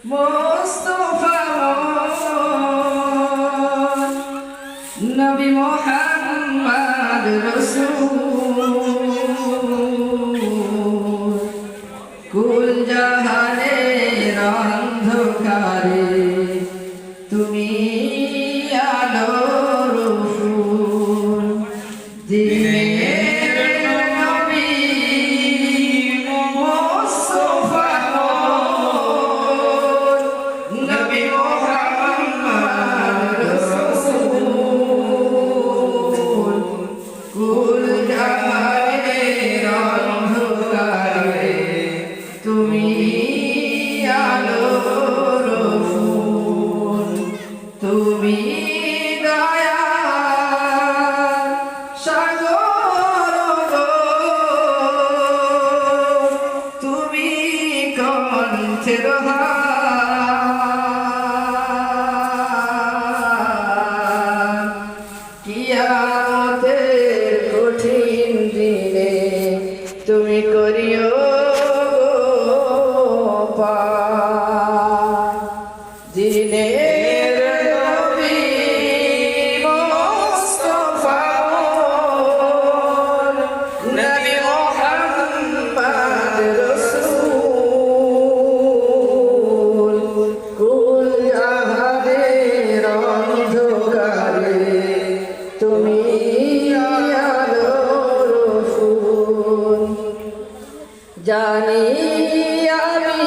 মুস্তাফা নবী মুহাম্মদ রাসূল কুল জাহানের অন্ধকারে তুমি আলোর ফুল দিনের নবী মুস্তাফা নবী মুহাম্মদ রাসূল কুল জাহানের অন্ধকারে তুমি আলোর ফুল তুমি দয়ার সাগর গো তুমি কণ্ঠের হার কিয়ামতের কঠিন দিনে তুমি করিও দিনের নবী মুস্তাফা নবী মুহাম্মদ রাসূল কুল জাহানের অন্ধকারে তুমি আলোর ফুল জানি আমি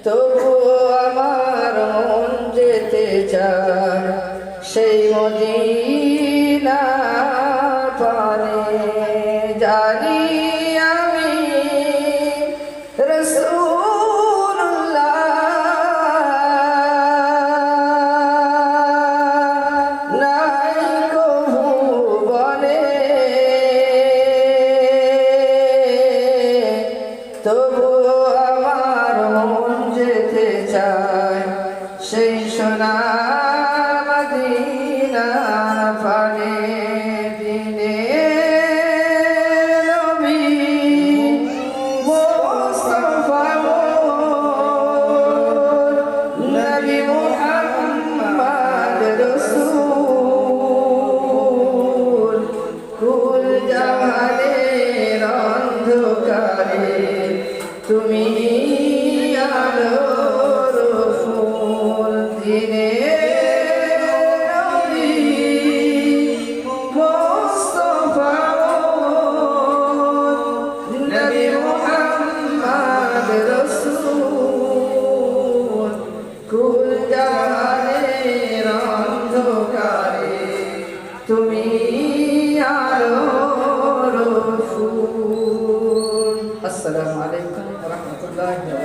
তবু আমার মন যেতে চায় সেই মদিনা পানে জানি আমি রাসূলুল্লাহ নাই কভু বলে তবু আমার মন যেতে চায় সেই সোনার মদিনা পানে দিনে নবী মুস্তাফা নবী মুহাম্মদ রাসূল কুল জাহানের অন্ধকারে তুমি আলোর ফুল দিনের নবী মুস্তাফা নবী মুহাম্মদ রাসূল কুল জাহানের অন্ধকারে তুমি আলোর ফুল। আসসালামু আলাইকুম ওয়া রাহমাতুল্লাহি